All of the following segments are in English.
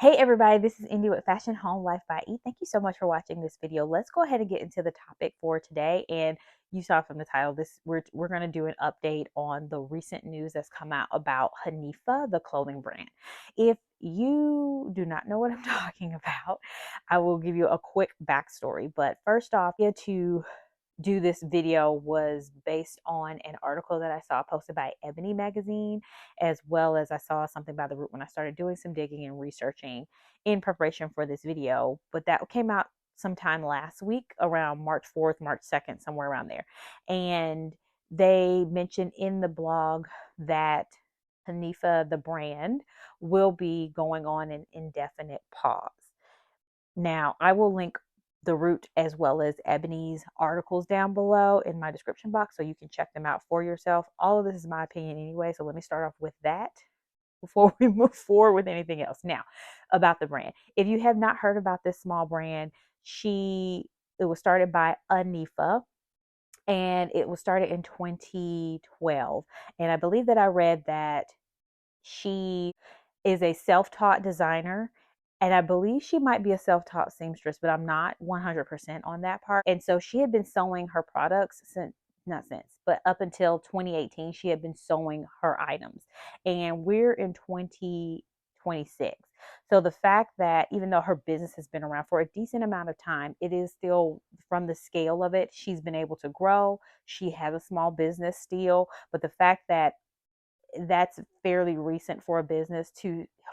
Hey everybody, this is Indy with Fashion Home Life by E. Thank you so much for watching this video. Let's go ahead and get into the topic for today. And you saw from the title, we're going to do an update on the recent news that's come out about Hanifa, the clothing brand. If you do not know what I'm talking about, I will give you a quick backstory. But first off, to do this video was based on an article that I saw posted by Ebony magazine, as well as I saw something by The Root when I started doing some digging and researching in preparation for this video. But that came out sometime last week around March 4th, March 2nd, somewhere around there. And they mentioned in the blog that Hanifa, the brand, will be going on an indefinite pause. Now, I will link The Root as well as Ebony's articles down below in my description box so you can check them out for yourself. All of this is my opinion anyway, so let me start off with that before we move forward with anything else. Now, about the brand. If you have not heard about this small brand, it was started by Anifa, and it was started in 2012. And I believe that I read that she is a self-taught designer, and I believe she might be a self-taught seamstress, but I'm not 100% on that part. And so she had been sewing her products not since, but up until 2018, she had been sewing her items. And we're in 2026. So the fact that even though her business has been around for a decent amount of time, it is still, from the scale of it, she's been able to grow. She has a small business still, but the fact that that's fairly recent for a business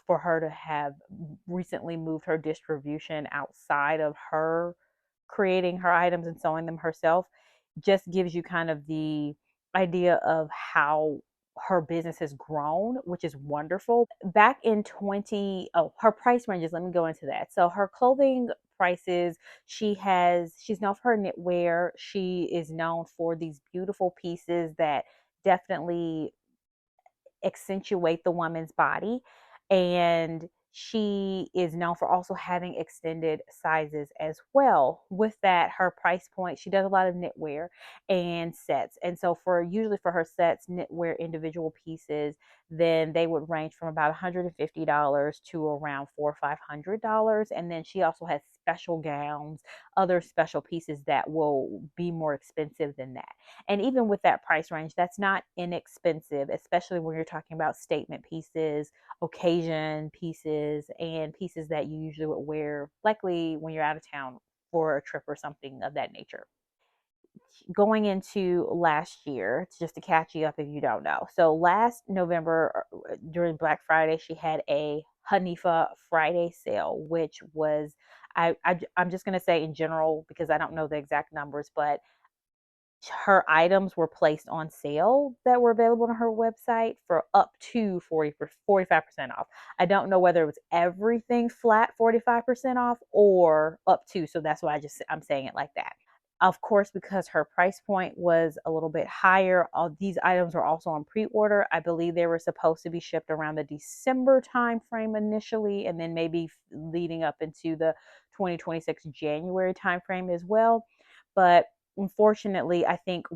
for her to have recently moved her distribution outside of her creating her items and sewing them herself just gives you kind of the idea of how her business has grown, which is wonderful. Back in her price ranges, let me go into that. So her clothing prices, she's known for her knitwear. She is known for these beautiful pieces that definitely accentuate the woman's body. And she is known for also having extended sizes as well. With that, her price point, she does a lot of knitwear and sets. And so usually for her sets, knitwear individual pieces, then they would range from about $150 to around $400 or $500. And then she also has special gowns, other special pieces that will be more expensive than that. And even with that price range, that's not inexpensive, especially when you're talking about statement pieces, occasion pieces, and pieces that you usually would wear likely when you're out of town for a trip or something of that nature. Going into last year, just to catch you up if you don't know. So last November during Black Friday, she had a Hanifa Friday sale, which was, I'm just going to say in general, because I don't know the exact numbers, but her items were placed on sale that were available on her website for up to 45% off. I don't know whether it was everything flat 45% off or up to, so that's why I'm saying it like that. Of course, because her price point was a little bit higher, all these items were also on pre-order. I believe they were supposed to be shipped around the December timeframe initially, and then maybe leading up into the 2026 January timeframe as well. But unfortunately, I think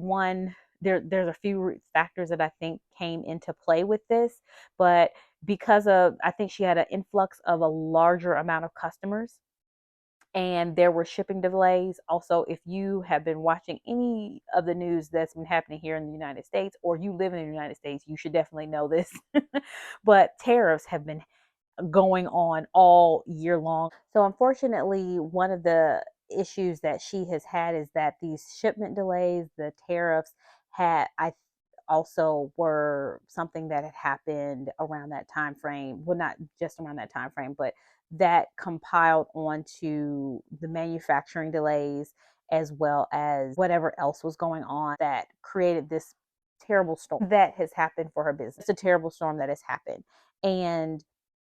there's a few factors that I think came into play with this, but because of, I think she had an influx of a larger amount of customers and there were shipping delays. Also, if you have been watching any of the news that's been happening here in the United States, or you live in the United States, you should definitely know this. But tariffs have been going on all year long. So unfortunately, one of the issues that she has had is that these shipment delays, the tariffs I also were something that had happened around that time frame. Well, not just around that time frame, but that compiled onto the manufacturing delays as well as whatever else was going on that created this terrible storm that has happened for her business. It's a terrible storm that has happened. And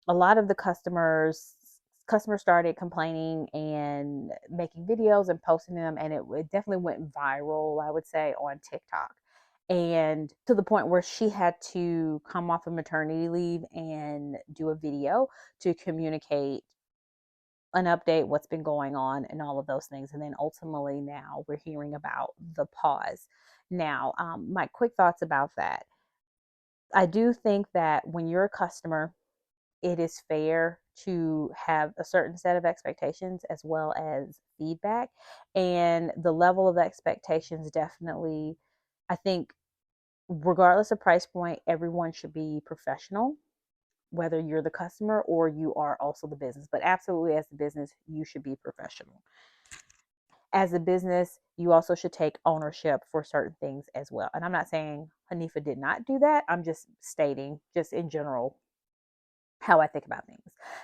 a lot of the customers started complaining and making videos and posting them, and it definitely went viral, I would say, on TikTok, and to the point where she had to come off of maternity leave and do a video to communicate an update, what's been going on, and all of those things. And then ultimately now we're hearing about the pause. Now, my quick thoughts about that. I do think that when you're a customer, it is fair to have a certain set of expectations as well as feedback. And the level of expectations definitely, I think, regardless of price point, everyone should be professional, whether you're the customer or you are also the business. But absolutely, as the business, you should be professional. As a business, you also should take ownership for certain things as well. And I'm not saying Hanifa did not do that. I'm just stating, just in general, how I think about things,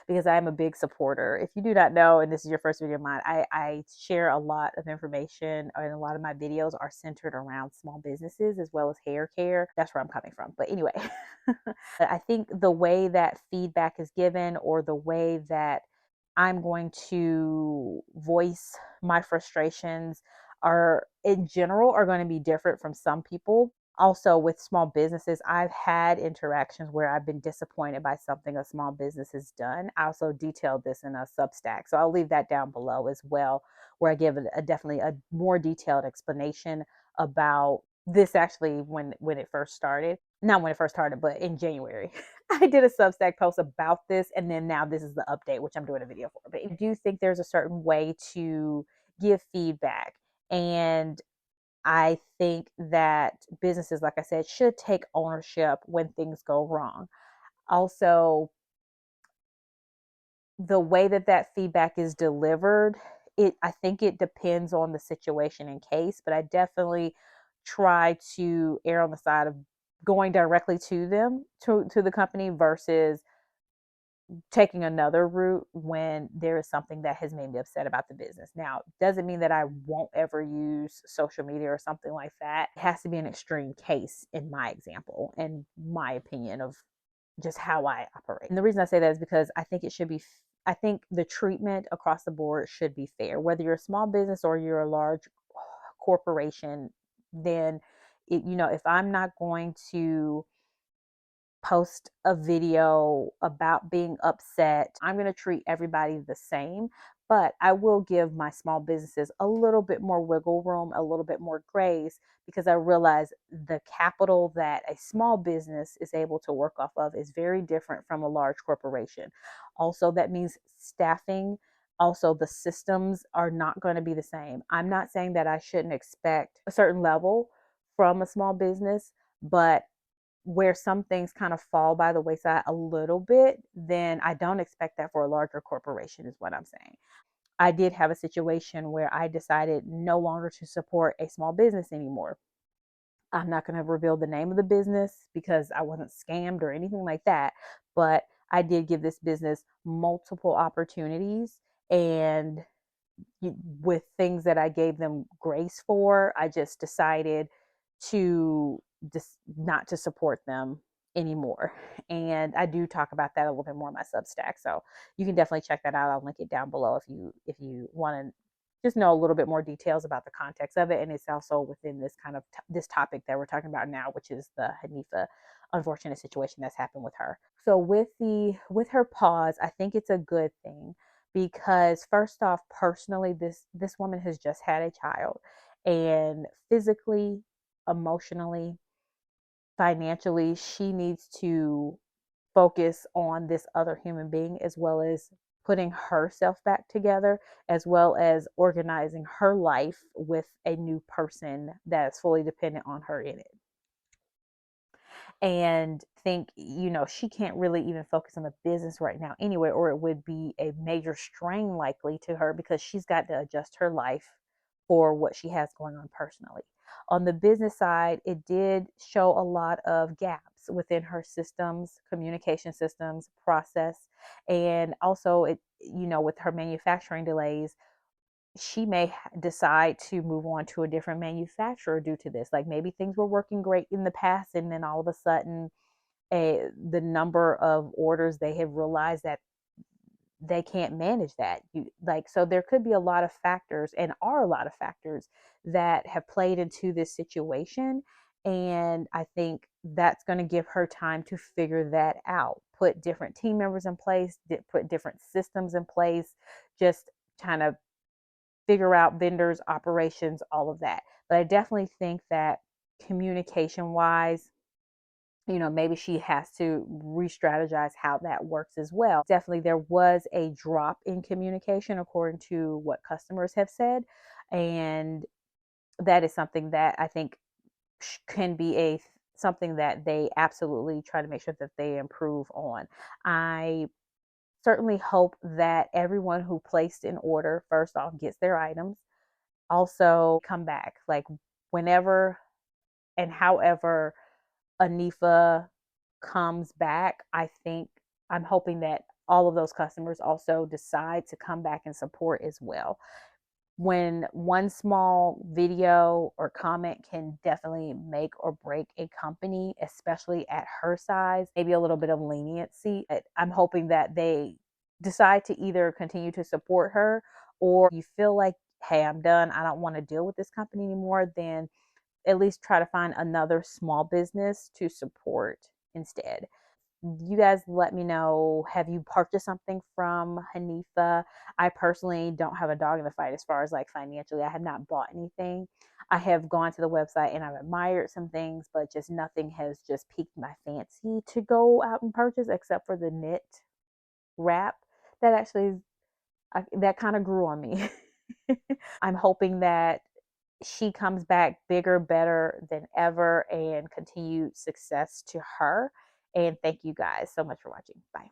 because I am a big supporter. If you do not know, and this is your first video of mine, I share a lot of information, and a lot of my videos are centered around small businesses as well as hair care. That's where I'm coming from. But anyway, I think the way that feedback is given, or the way that I'm going to voice my frustrations, are in general are going to be different from some people. Also, with small businesses, I've had interactions where I've been disappointed by something a small business has done. I also detailed this in a Substack, so I'll leave that down below as well, where I give definitely a more detailed explanation about this. Actually, when it first started, not when it first started, but in January, I did a Substack post about this, and then now this is the update, which I'm doing a video for. But I do think there's a certain way to give feedback, and I think that businesses, like I said, should take ownership when things go wrong. Also, the way that that feedback is delivered, I think it depends on the situation and case, but I definitely try to err on the side of going directly to them, to the company, versus taking another route when there is something that has made me upset about the business. Now, doesn't mean that I won't ever use social media or something like that. It has to be an extreme case in my example and my opinion of just how I operate. And the reason I say that is because I think it should be, I think the treatment across the board should be fair. Whether you're a small business or you're a large corporation, then if I'm not going to post a video about being upset, I'm going to treat everybody the same. But I will give my small businesses a little bit more wiggle room, a little bit more grace, because I realize the capital that a small business is able to work off of is very different from a large corporation. Also, that means staffing. Also, the systems are not going to be the same. I'm not saying that I shouldn't expect a certain level from a small business, but where some things kind of fall by the wayside a little bit, then I don't expect that for a larger corporation, is what I'm saying. I did have a situation where I decided no longer to support a small business anymore. I'm not going to reveal the name of the business because I wasn't scammed or anything like that, but I did give this business multiple opportunities, and with things that I gave them grace for, I just decided to just not to support them anymore. And I do talk about that a little bit more in my Substack, so you can definitely check that out. I'll link it down below if you want to just know a little bit more details about the context of it. And it's also within this kind of this topic that we're talking about now, which is the Hanifa unfortunate situation that's happened with her. So with her pause, I think it's a good thing, because first off, personally, this woman has just had a child, and physically, emotionally, financially, she needs to focus on this other human being, as well as putting herself back together, as well as organizing her life with a new person that is fully dependent on her in it. And think, she can't really even focus on the business right now anyway, or it would be a major strain likely to her, because she's got to adjust her life for what she has going on personally. On the business side, it did show a lot of gaps within her systems, communication systems, process, and also with her manufacturing delays, she may decide to move on to a different manufacturer due to this. Like, maybe things were working great in the past, and then all of a sudden, the number of orders, they have realized that they can't manage that. So there could be a lot of factors, and are a lot of factors, that have played into this situation. And I think that's going to give her time to figure that out, put different team members in place, put different systems in place, just kind of figure out vendors, operations, all of that. But I definitely think that communication wise, maybe she has to re-strategize how that works as well. Definitely, there was a drop in communication according to what customers have said. And that is something that I think can be something that they absolutely try to make sure that they improve on. I certainly hope that everyone who placed an order first off gets their items, also come back, like whenever and however Anifa comes back. I'm hoping that all of those customers also decide to come back and support as well. When one small video or comment can definitely make or break a company, especially at her size, maybe a little bit of leniency. I'm hoping that they decide to either continue to support her, or you feel like, hey, I'm done, I don't want to deal with this company anymore, then at least try to find another small business to support instead. You guys let me know, have you purchased something from Hanifa? I personally don't have a dog in the fight as far as like financially. I have not bought anything. I have gone to the website and I've admired some things, but just nothing has just piqued my fancy to go out and purchase except for the knit wrap that actually that kind of grew on me. I'm hoping that she comes back bigger, better than ever, and continued success to her. And thank you guys so much for watching. Bye.